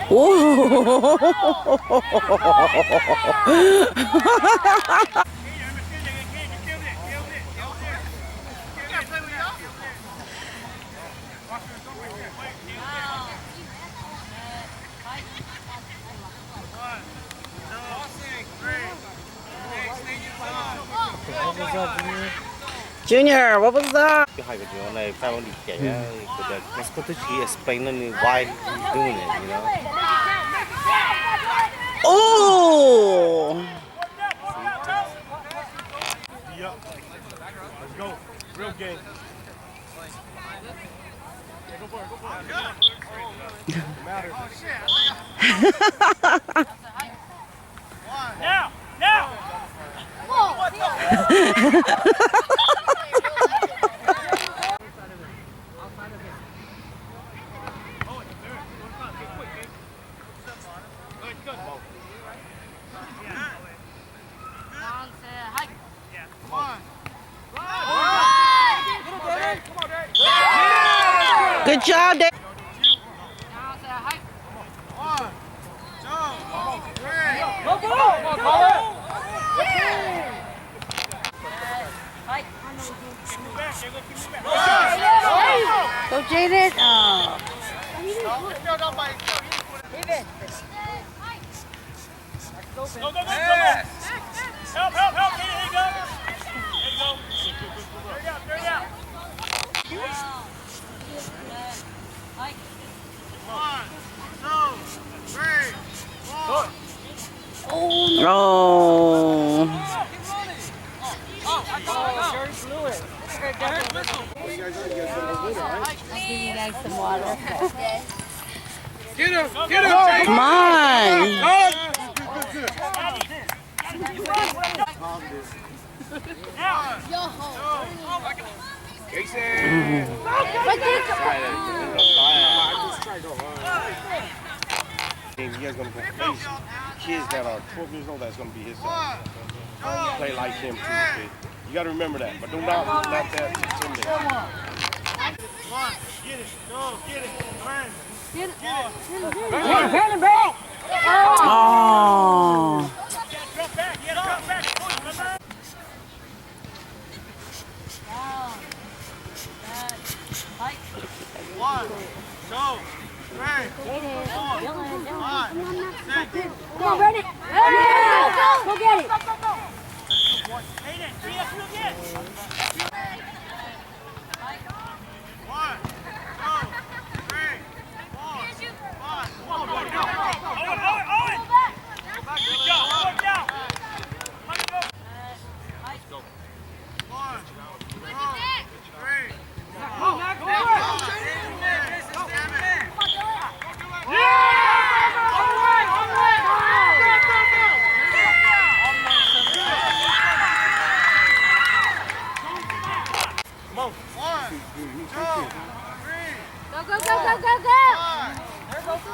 Oh. Junior, what was that? Hai cái chỗ này phải đi chạy the Scottish he explaining why he's doing it, you know. Oh! Yep. Let's go. Real game. Go for it. Go for it. Matter. Now. Now. Good job, Dave. Go, Jaden. Oh. Go. Help. Here you go. There you go. One, two, three, four. Oh. I'll give you guys some water. Get him! Come on. You guys gonna go face kids that are 12 years old. That's gonna be his son. Play like him too. Okay? You gotta remember that, but do not let that intimidate. One, get it. Go, get it. Run. Get it. Oh. Drop back. Drop back. Remember? One, two, three, four, five, six. Come on, Brandon. Go get it. Hayden, go get it. One, two, three, four, five. Owen. Good job. Work out. Let's go. One, two, three. Go.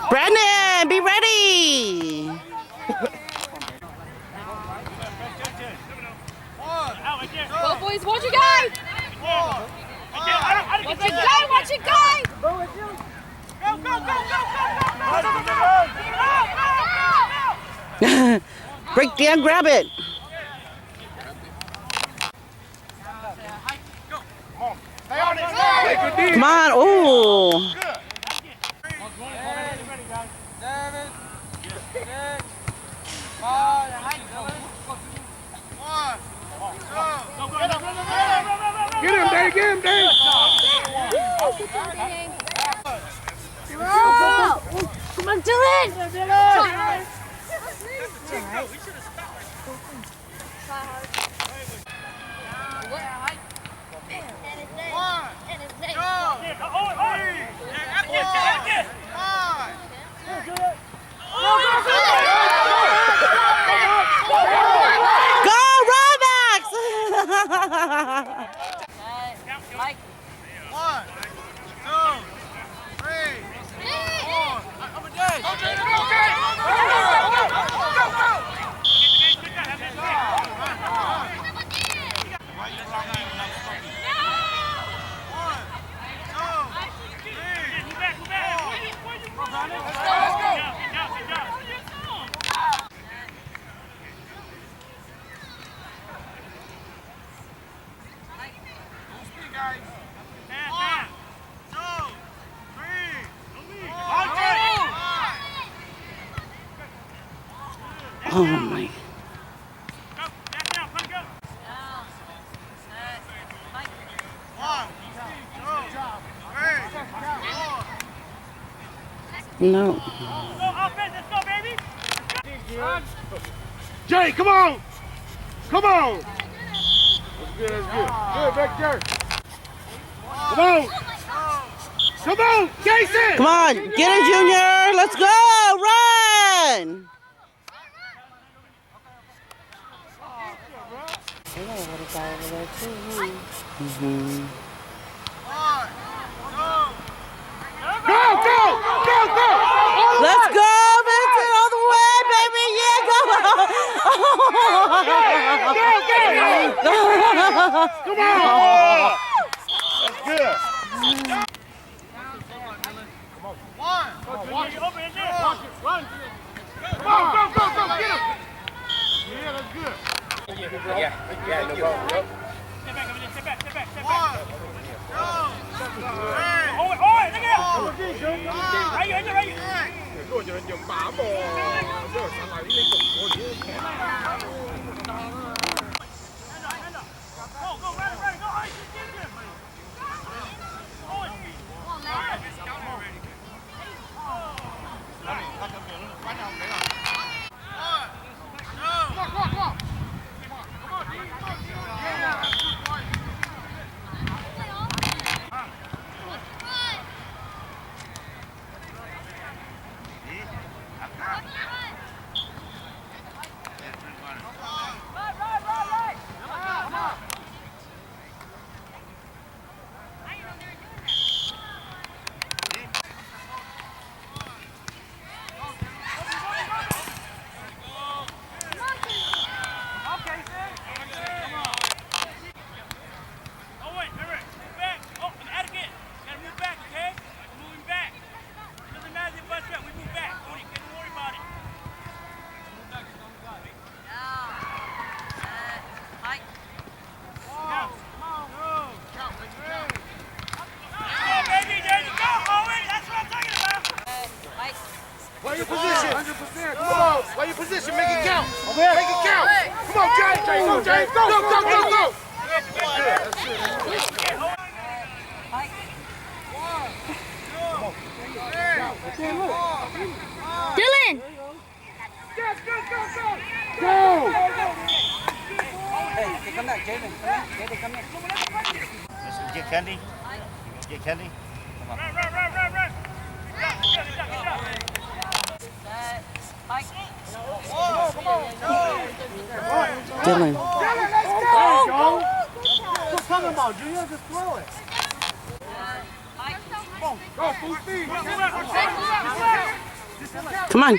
Brandon, be ready. Go, boys. Watch your guy. Watch your guy. Break down, grab it. Come on. Oh. Get him, Dave. Come on, Dylan. Go, Romax! One, two, three, four. Oh my. No. Jay, come on! Come on! That's good, that's good. Good, back there. Come on! Come on, Jason! Come on, get it, Junior. Let's go. Run. Mm-hmm. Go, go, go, go! Let's go, Vincent, all the way, baby. Yeah, go. Come on! That's good. Come on, go, go, go, get him! Yeah, that's good. Yeah, no problem. Yep. Step back. Ôi, look at him! Right here. Go, right, go. Play your position. 100%. Come on. Play your position. Make it count. Make it count. Come on, James. Go, James. Go. Dylan! Go. Hey, come back, Jaden. Come here. Get candy. Get candy. Come on. Run. Good job. Dylan. Let's go. What talking about, Junior? Just throw it. Go, full speed. Come on.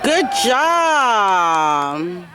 Good job.